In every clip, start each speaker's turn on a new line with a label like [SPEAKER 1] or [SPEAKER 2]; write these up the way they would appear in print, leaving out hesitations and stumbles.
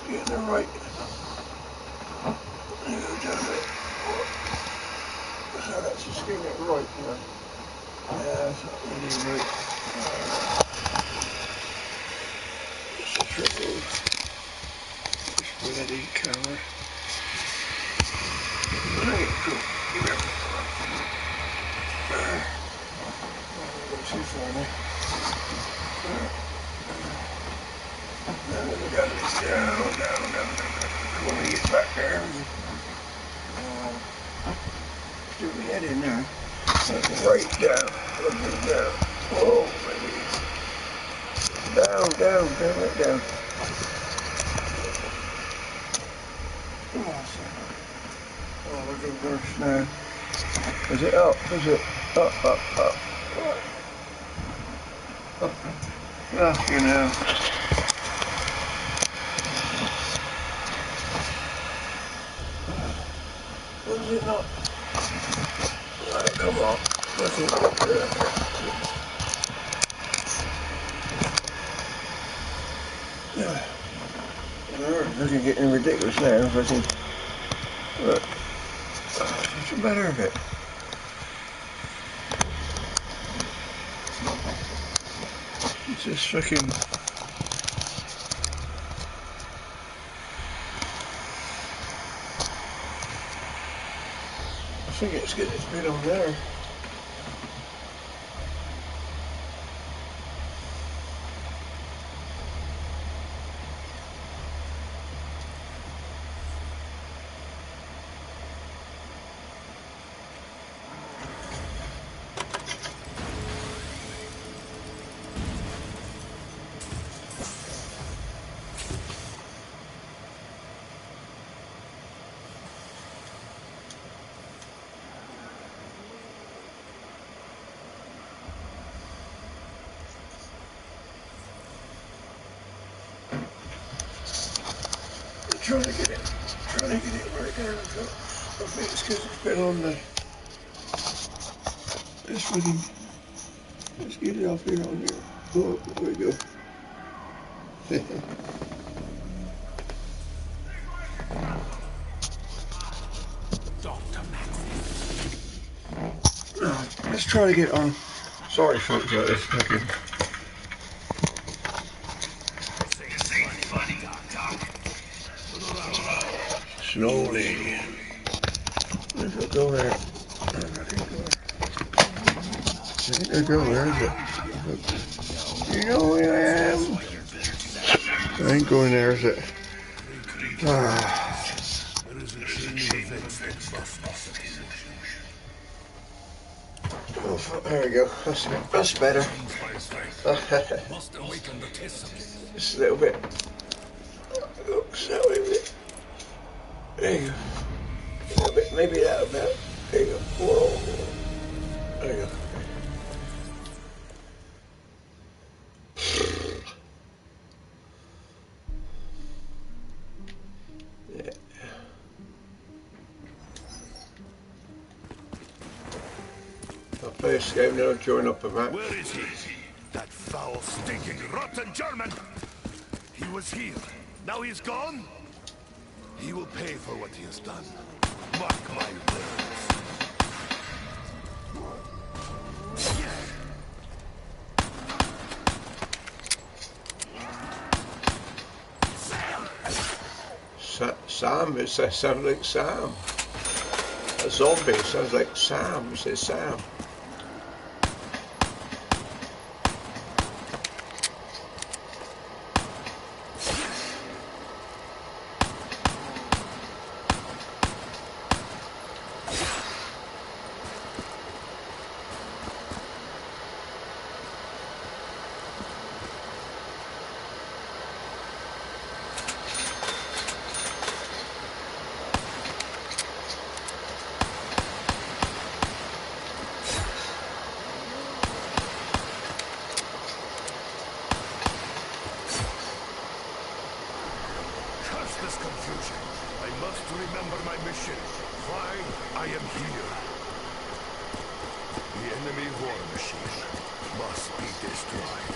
[SPEAKER 1] getting it right. So that's just getting it right now. That's not really right. It's a triple spready colour. Right, cool. Give it. Don't go too far now. Now we got it down. When we get back there, do we head in there? Right down, looking down. Oh, baby. Down, right down. Oh, look at worse now. Is it up? Is it up? Up. Oh, you know. Was it not? Right, come on. Look at getting ridiculous now. Look. What's the matter of it? It's just fucking. I think it's good it's been on there. Trying to get it right there. I think it's because it's been on the. This fucking. Let's get it off here on here. Oh, there we go. Let's try to get on. Sorry, folks, about this fucking. Slowly. Let's go there. I go there, is it? You know where I am? I ain't going there, is it? Oh, there we go. That's better. Just a little bit. Oops, that way a bit. There you go. A little bit, maybe that about. There you go. Whoa. There you go. Yeah. I'll play this game now, join up a match.
[SPEAKER 2] Where is he? That foul, stinking, rotten German! He was here. Now he's gone? He will pay for what he has done. Mark my words.
[SPEAKER 1] Sam, it sounds like Sam. A zombie sounds like Sam, it says Sam.
[SPEAKER 2] This confusion. I must remember my mission. Why I am here. The enemy war machine must be destroyed.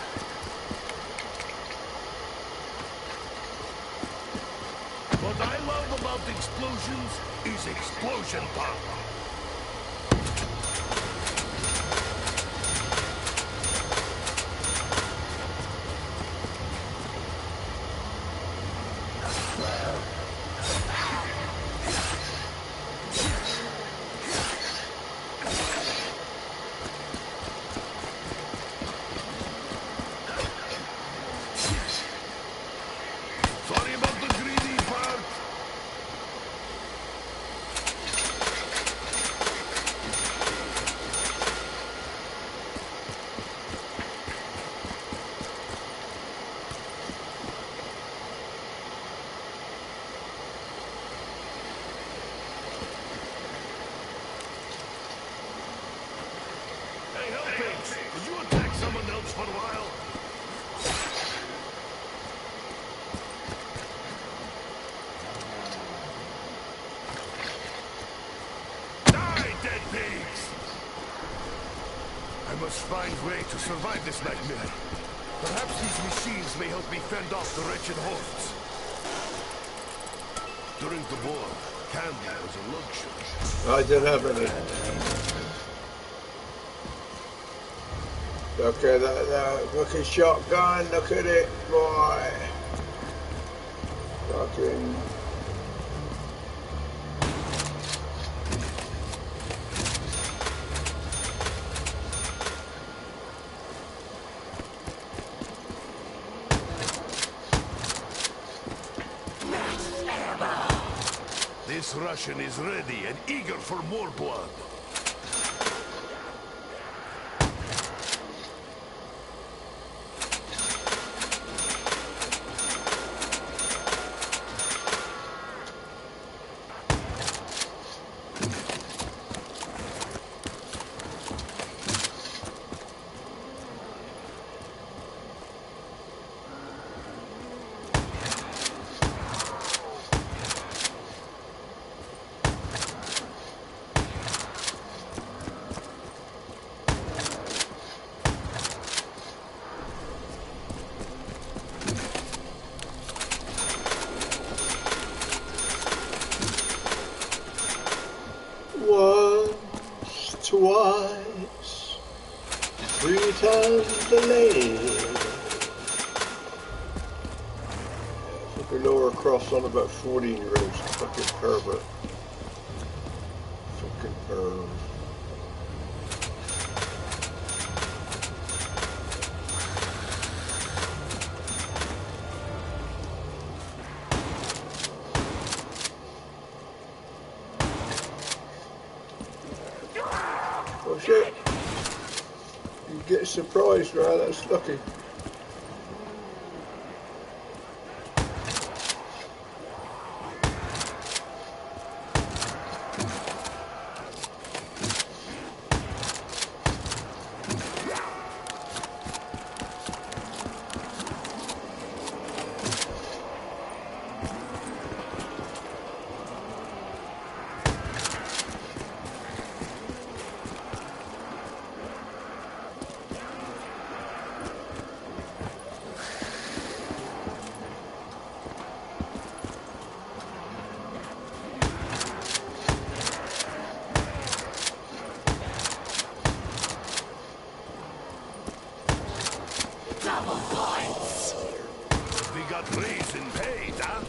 [SPEAKER 2] explosions is explosion power. Sorry about the greedy part. Hey, Hellpigs, could you attack someone else for a while? Die, dead pigs! I must find a way to survive this nightmare. Perhaps these machines may help me fend off the wretched hosts. During the war, candy was a luxury.
[SPEAKER 1] I didn't have any. Look at that fucking shotgun, look at it, boy. Fucking...
[SPEAKER 2] This Russian is ready and eager for more blood.
[SPEAKER 1] Once, twice, 3 times delayed. Fucking lower cross on about 14-year-olds, fucking pervert. Fucking perv. Oh shit. You get surprised, right? That's lucky.
[SPEAKER 2] We got reason paid, huh?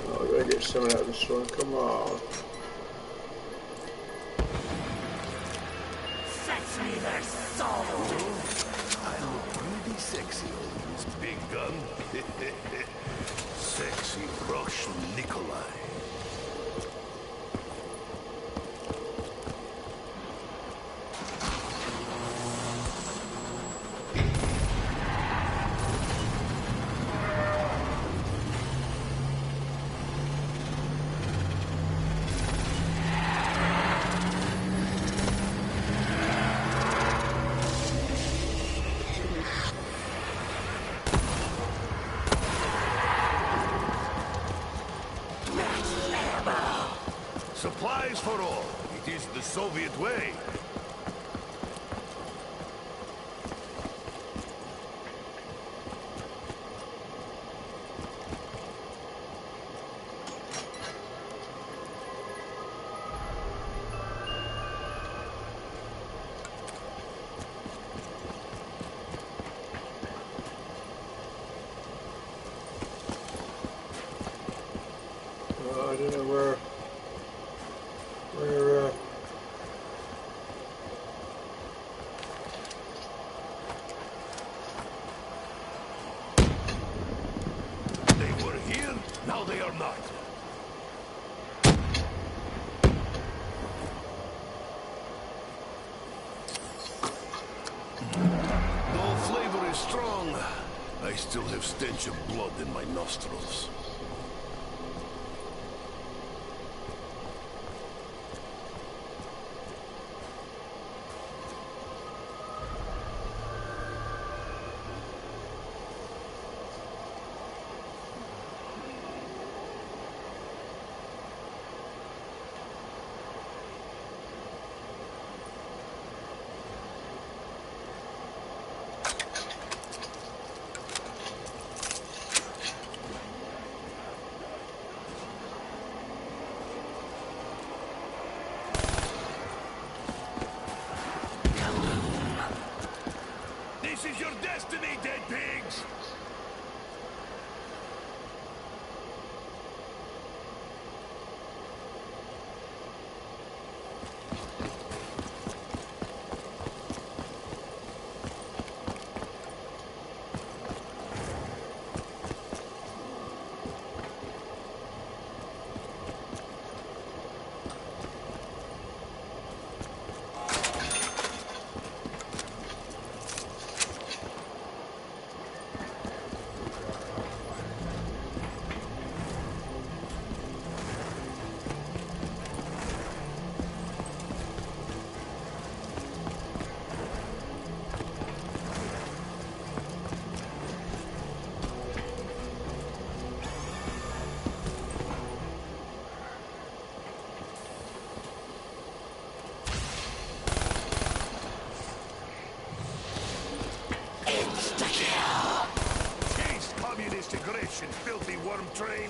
[SPEAKER 1] Oh, I gotta get some out of this one, come on.
[SPEAKER 3] Fetch me their soul!
[SPEAKER 2] I look pretty sexy on this big gun. Sexy Russian Nikolai. Supplies for all. It is the Soviet way. They were here, now they are not. Though flavor is strong, I still have stench of blood in my nostrils. This is your destiny, dead pigs! Taste communist aggression, filthy worm train!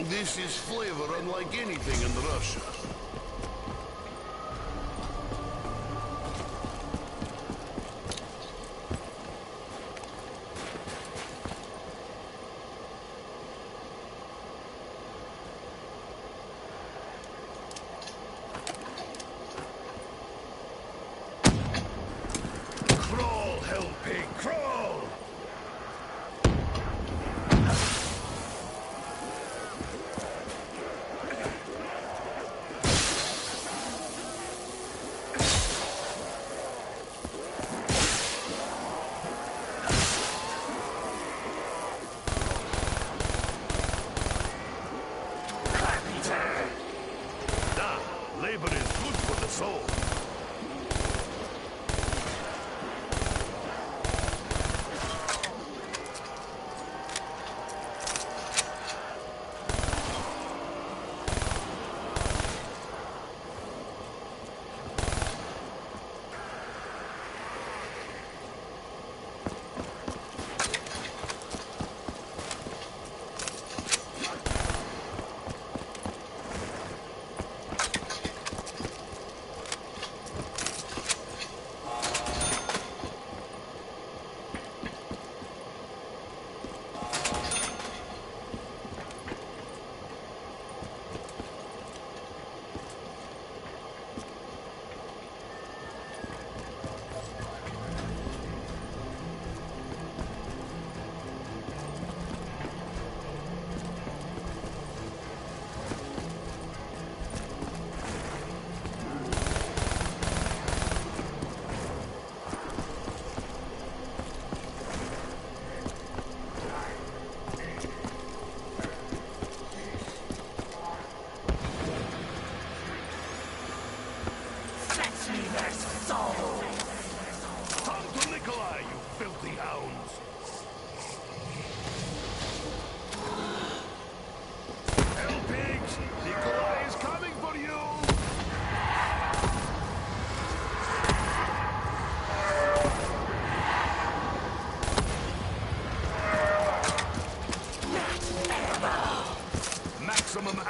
[SPEAKER 2] This is flavor unlike anything in Russia. Crawl, hell pig, crawl! Labor is good for the soul.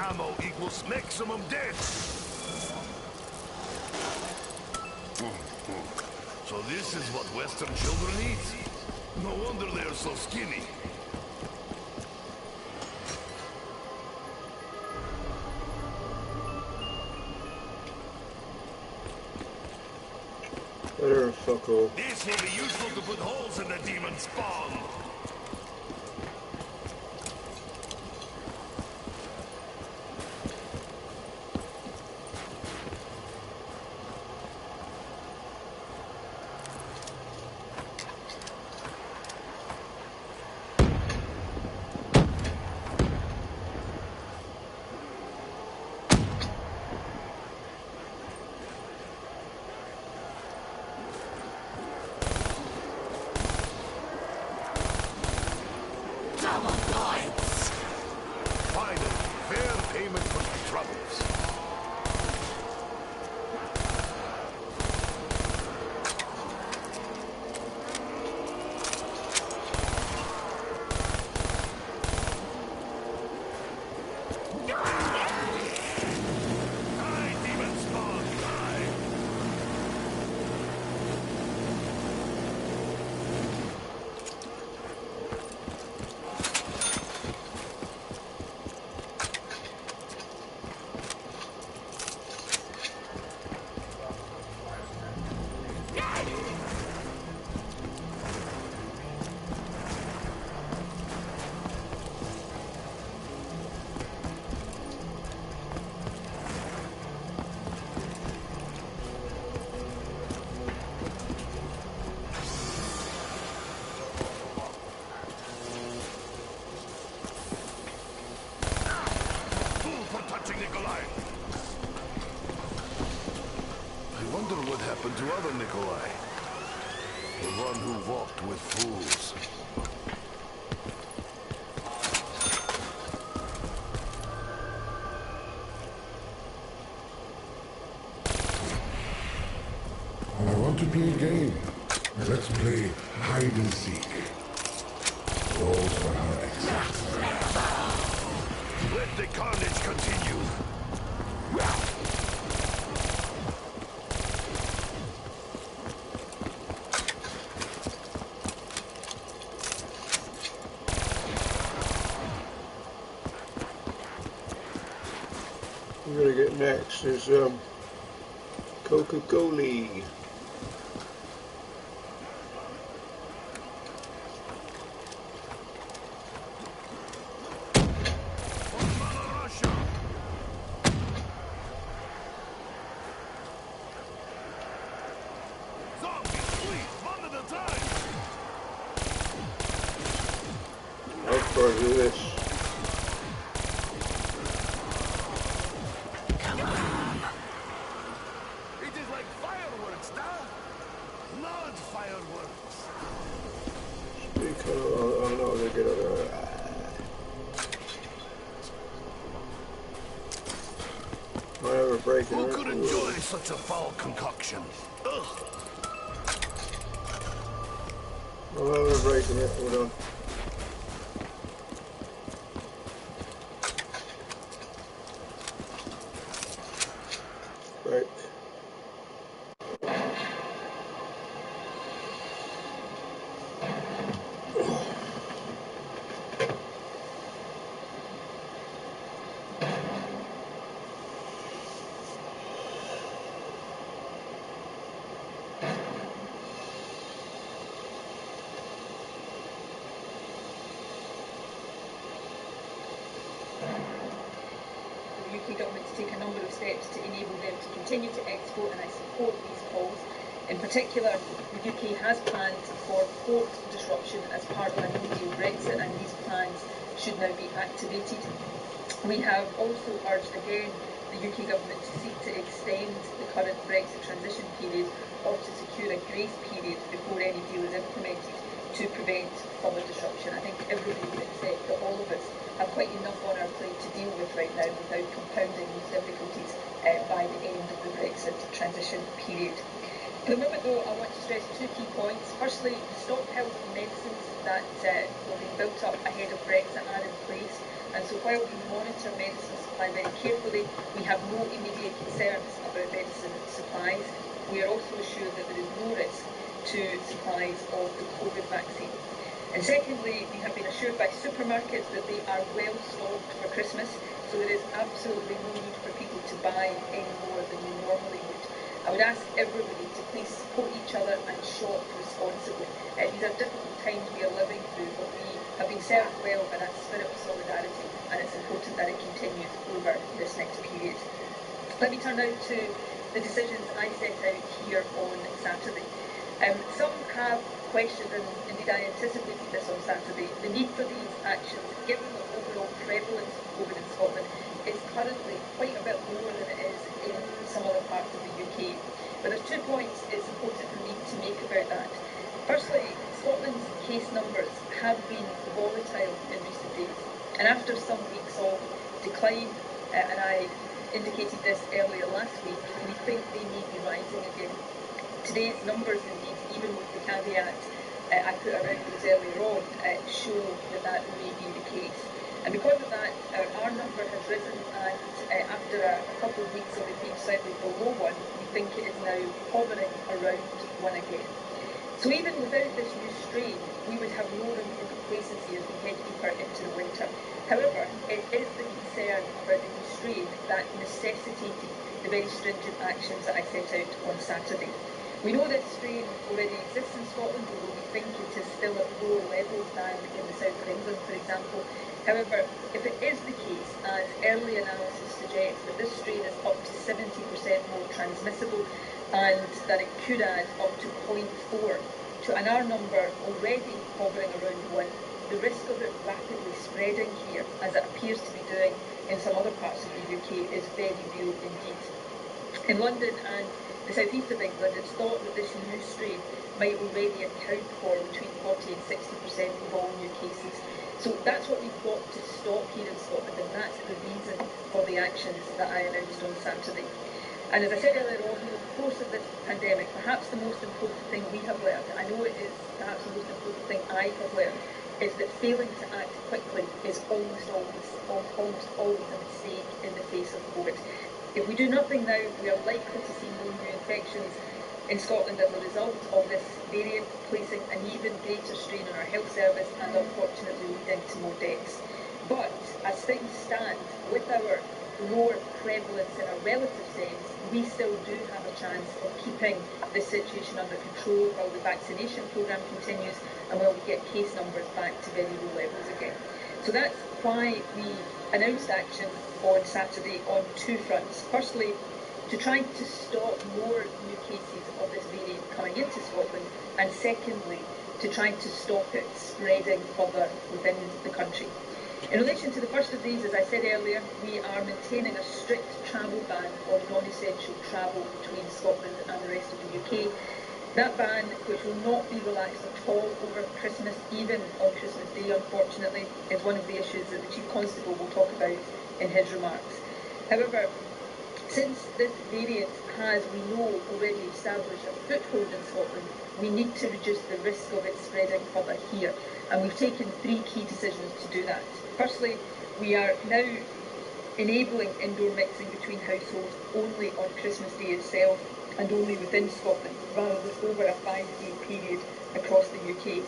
[SPEAKER 2] ammo equals maximum death. So this is what Western children eat? No wonder they're so skinny.
[SPEAKER 1] Better fuck off.
[SPEAKER 2] This will be useful to put holes in the demon spawn. To other Nikolai, the one who walked with fools.
[SPEAKER 4] I want to play a game. Let's play hide and seek. Rolls for our exits.
[SPEAKER 2] Let the carnage continue.
[SPEAKER 1] We're gonna get next is Coca-Cola. How far is this? Oh no, they get over. Whatever, breaking.
[SPEAKER 2] Who could enjoy such a foul concoction? Ugh.
[SPEAKER 1] Whatever, breaking it. Hold on. Break.
[SPEAKER 5] The UK government to take a number of steps to enable them to continue to export, and I support these calls. In particular, the UK has planned for port disruption as part of a no-deal Brexit, and these plans should now be activated. We have also urged again the UK government to seek to extend the current Brexit transition period or to secure a grace period before any deal is implemented to prevent further disruption. I think everybody would accept that all of us have quite enough on our plate to deal with right now without compounding these difficulties by the end of the Brexit transition period. For the moment though, I want to stress two key points. Firstly, the stockpiles of medicines that were being built up ahead of Brexit are in place, and so while we monitor medicines supply very carefully. We have no immediate concerns about medicine supplies. We are also assured that there is no risk to supplies of the COVID vaccine. And secondly, we have been assured by supermarkets that they are well stocked for Christmas, so there is absolutely no need for people to buy any more than they normally would. I would ask everybody to please support each other and shop responsibly. These are difficult times we are living through, but we have been served well by that spirit of solidarity, and it's important that it continues over this next period. Let me turn now to the decisions I set out here on Saturday. Some have questioned, and indeed I anticipated this on Saturday, the need for these actions, given the overall prevalence of COVID in Scotland is currently quite a bit lower than it is in some other parts of the UK. But there's 2 points it's important for me to make about that. Firstly, Scotland's case numbers have been volatile in recent days, and after some weeks of decline, and I indicated this earlier last week, we think they may be rising again. Today's numbers, indeed, even with the caveat I put around those earlier on, show that may be the case. And because of that, our number has risen, and after a couple of weeks of it being slightly below 1, we think it is now hovering around 1 again. So even without this new strain, we would have no room for complacency as we head deeper into the winter. However, it is the concern about the new strain that necessitated the very stringent actions that I set out on Saturday. We know this strain already exists in Scotland, although we think it is still at lower levels than in the south of England, for example. However, if it is the case, as early analysis suggests, that this strain is up to 70% more transmissible and that it could add up to 0.4 to an R number already hovering around 1, the risk of it rapidly spreading here, as it appears to be doing in some other parts of the UK, is very real indeed. In London and the south-east of England, it's thought that this new strain might already account for between 40 and 60% of all new cases. So that's what we've got to stop here in Scotland, and that's the reason for the actions that I announced on Saturday. And as I said earlier on, in the course of this pandemic, perhaps the most important thing we have learned, I know it is perhaps the most important thing I have learned, is that failing to act quickly is almost always a mistake in the face of COVID. If we do nothing now, we are likely to see more new infections in Scotland as a result of this variant, placing an even greater strain on our health service and unfortunately leading to more deaths. But as things stand, with our lower prevalence in a relative sense, we still do have a chance of keeping this situation under control while the vaccination programme continues and while we get case numbers back to very low levels again. So that's why we announced action on Saturday on 2 fronts. Firstly, to try to stop more new cases of this variant coming into Scotland, and secondly, to try to stop it spreading further within the country. In relation to the first of these, as I said earlier, we are maintaining a strict travel ban on non-essential travel between Scotland and the rest of the UK. That ban, which will not be relaxed at all over Christmas, even on Christmas Day, unfortunately, is one of the issues that the Chief Constable will talk about in his remarks. However, since this variant has, we know, already established a foothold in Scotland, we need to reduce the risk of it spreading further here. And we've taken 3 key decisions to do that. Firstly, we are now enabling indoor mixing between households only on Christmas Day itself and only within Scotland, rather than over a 5-day period across the UK.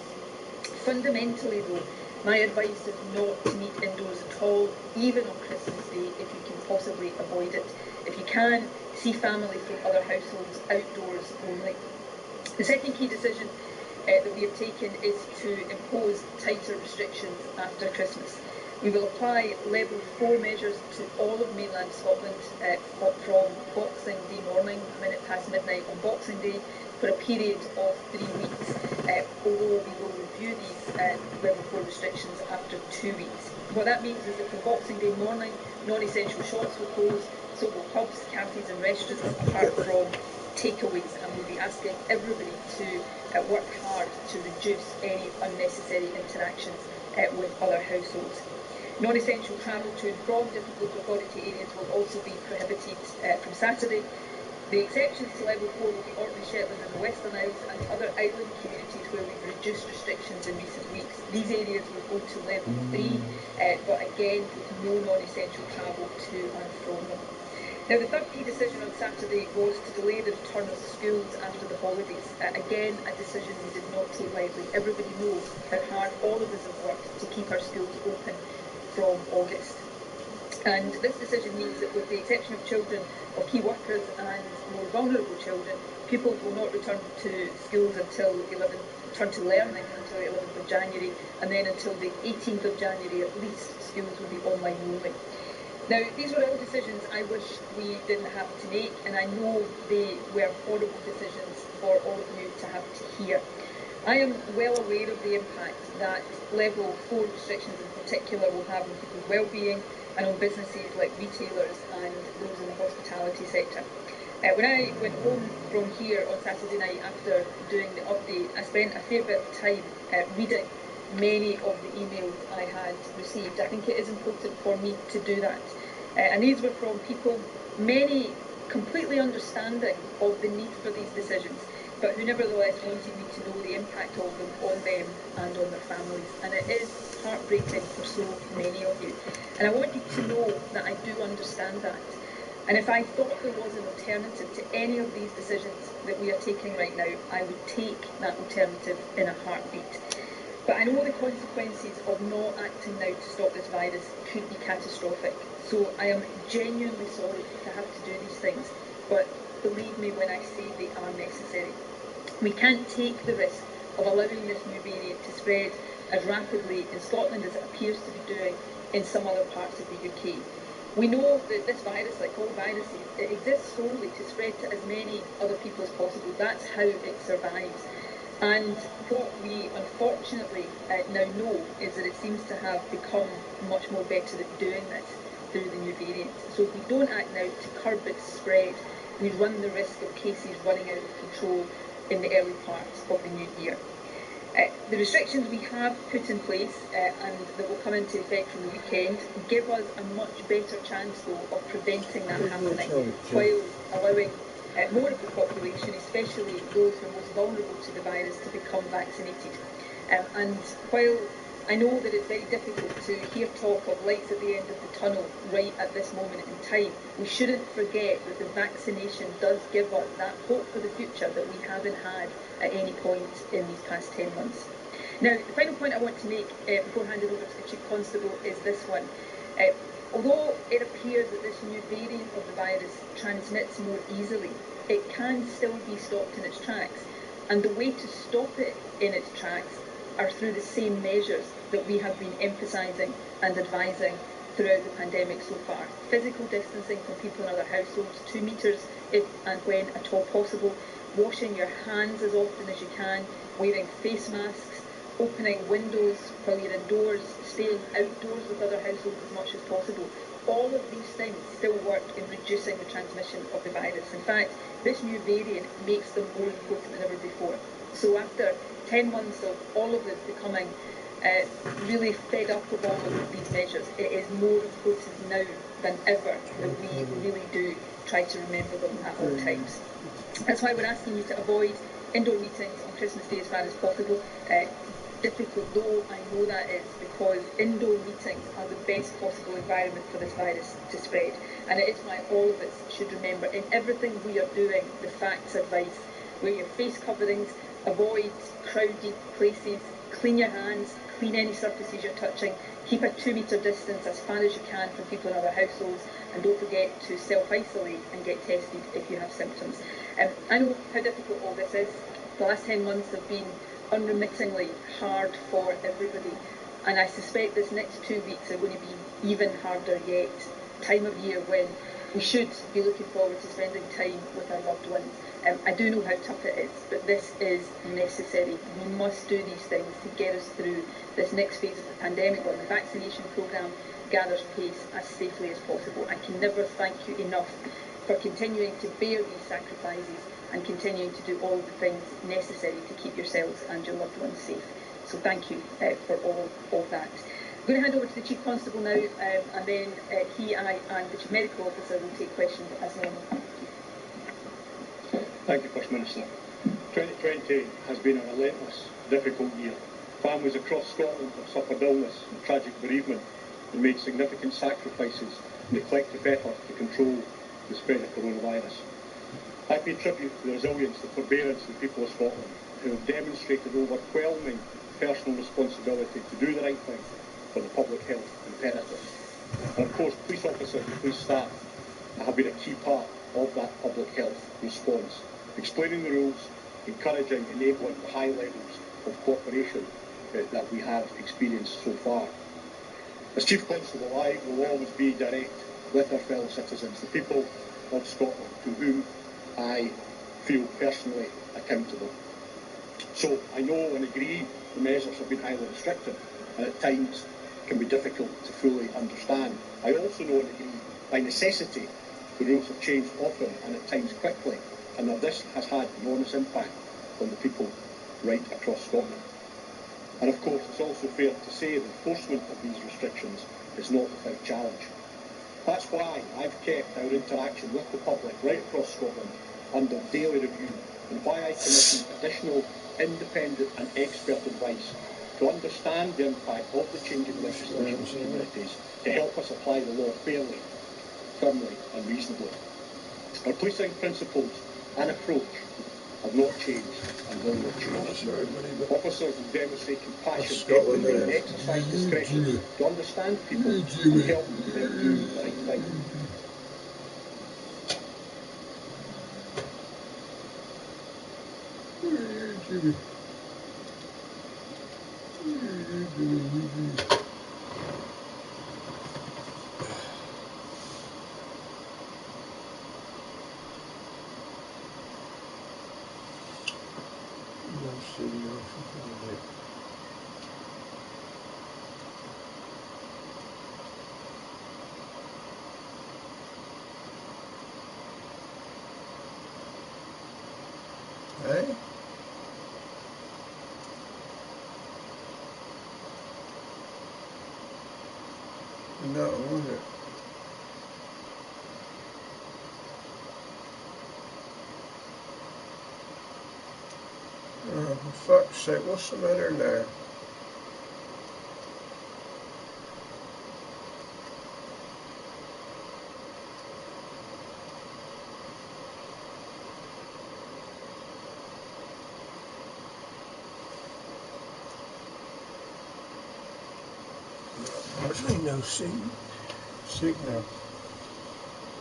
[SPEAKER 5] Fundamentally, though, my advice is not to meet indoors at all, even on Christmas Day, if you can possibly avoid it. If you can, see family from other households outdoors only. The second key decision that we have taken is to impose tighter restrictions after Christmas. We will apply level 4 measures to all of mainland Scotland from Boxing Day morning, a minute past midnight on Boxing Day, for a period of 3 weeks, although we will review these level 4 restrictions after 2 weeks. What that means is that from Boxing Day morning, non-essential shops will close, so will pubs, cafes and restaurants, apart from takeaways, and we'll be asking everybody to work hard to reduce any unnecessary interactions with other households. Non-essential travel to and from different local authority areas will also be prohibited from Saturday. The exceptions to level 4 will be Orkney, Shetland and the Western Isles and other island communities where we've reduced restrictions in recent weeks. These areas will go to level 3, but again with no non-essential travel to and from them. Now, the third key decision on Saturday was to delay the return of schools after the holidays. Again, a decision we did not take lightly. Everybody knows how hard all of us have worked to keep our schools open from August. And this decision means that with the exception of children of key workers and more vulnerable children, pupils will not return to schools until return to learning until the 11th of January, and then until the 18th of January at least, schools will be online only. Now, these were all decisions I wish we didn't have to make, and I know they were horrible decisions for all of you to have to hear. I am well aware of the impact that level 4 restrictions in particular will have on people's well-being and on businesses like retailers and those in the hospitality sector. When I went home from here on Saturday night after doing the update, I spent a fair bit of time reading many of the emails I had received. I think it is important for me to do that. And these were from people, many completely understanding of the need for these decisions, but who nevertheless wanted me to know the impact of them on them and on their families. And it is heartbreaking for so many of you. And I want you to know that I do understand that. And if I thought there was an alternative to any of these decisions that we are taking right now, I would take that alternative in a heartbeat. But I know the consequences of not acting now to stop this virus could be catastrophic. So I am genuinely sorry to have to do these things, but believe me when I say they are necessary. We can't take the risk of allowing this new variant to spread as rapidly in Scotland as it appears to be doing in some other parts of the UK. We know that this virus, like all viruses, it exists solely to spread to as many other people as possible. That's how it survives. And what we unfortunately now know is that it seems to have become much more better at doing this through the new variant. So if we don't act now to curb its spread, we run the risk of cases running out of control in the early parts of the new year. The restrictions we have put in place and that will come into effect from the weekend give us a much better chance, though, of preventing that happening, while allowing more of the population, especially those who are most vulnerable to the virus, to become vaccinated. And while I know that it's very difficult to hear talk of lights at the end of the tunnel right at this moment in time, we shouldn't forget that the vaccination does give us that hope for the future that we haven't had at any point in these past 10 months. Now, the final point I want to make before handing over to the Chief Constable is this one. Although it appears that this new variant of the virus transmits more easily, it can still be stopped in its tracks. And the way to stop it in its tracks are through the same measures that we have been emphasising and advising throughout the pandemic so far. Physical distancing from people in other households, 2 metres if and when at all possible, washing your hands as often as you can, wearing face masks, opening windows while you're indoors, staying outdoors with other households as much as possible. All of these things still work in reducing the transmission of the virus. In fact, this new variant makes them more important than ever before. So after 10 months of all of us becoming really fed up with all of these measures, it is more important now than ever that we really do try to remember them at all times. That's why we're asking you to avoid indoor meetings on Christmas Day as far as possible. Difficult though I know that is, because indoor meetings are the best possible environment for this virus to spread. And it is why all of us should remember in everything we are doing the facts advice. Wear your face coverings, avoid crowded places, clean your hands, clean any surfaces you're touching, keep a 2 metre distance as far as you can from people in other households, and don't forget to self-isolate and get tested if you have symptoms. I know how difficult all this is. The last 10 months have been unremittingly hard for everybody, and I suspect this next 2 weeks are going to be even harder yet. Time of year when we should be looking forward to spending time with our loved ones. I do know how tough it is, but this is necessary. We must do these things to get us through this next phase of the pandemic, while the vaccination programme gathers pace as safely as possible. I can never thank you enough for continuing to bear these sacrifices and continuing to do all the things necessary to keep yourselves and your loved ones safe. So thank you for all of that. I'm going to hand over to the Chief Constable now, and then I and the Chief Medical Officer will take questions as normal.
[SPEAKER 6] Thank you, First Minister. 2020 has been a relentless, difficult year. Families across Scotland have suffered illness and tragic bereavement and made significant sacrifices in the collective effort to control the spread of coronavirus. I pay tribute to the resilience and forbearance of the people of Scotland, who have demonstrated overwhelming personal responsibility to do the right thing for the public health imperative. And of course, police officers and police staff have been a key part of that public health response, explaining the rules, encouraging, enabling the high levels of cooperation that we have experienced so far. As Chief Constable, I will always be direct with our fellow citizens, the people of Scotland, to whom I feel personally accountable. So I know and agree the measures have been highly restrictive and at times can be difficult to fully understand. I also know and agree, by necessity, the rules have changed often and at times quickly, and that this has had enormous impact on the people right across Scotland. And of course, it's also fair to say the enforcement of these restrictions is not without challenge. That's why I've kept our interaction with the public right across Scotland under daily review, and why I commissioned additional independent and expert advice to understand the impact of the changing legislation in communities to help us apply the law fairly, firmly and reasonably. Our policing principles and approach have not changed and will not change. Officers will demonstrate compassion, empathy and exercise discretion to understand people and help them do the right thing.
[SPEAKER 1] Hey? No, was it? Oh, for fuck's sake, what's the matter now? Actually, no signal.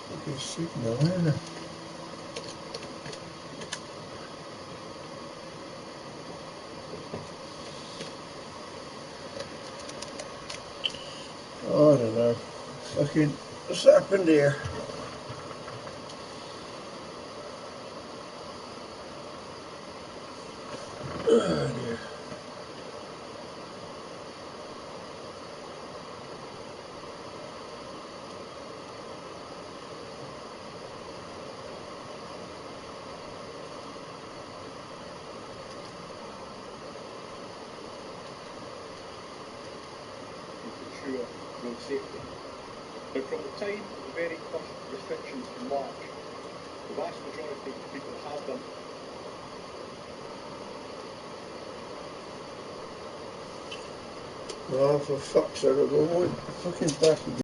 [SPEAKER 1] Fucking signal, isn't it? Oh, I don't know. Fucking, what's happened here? Oh dear.
[SPEAKER 6] Ensure road safety. But from the time of the very first restrictions in March, the vast majority of people have done.
[SPEAKER 1] Oh, for fuck's sake, I'll go fucking back again.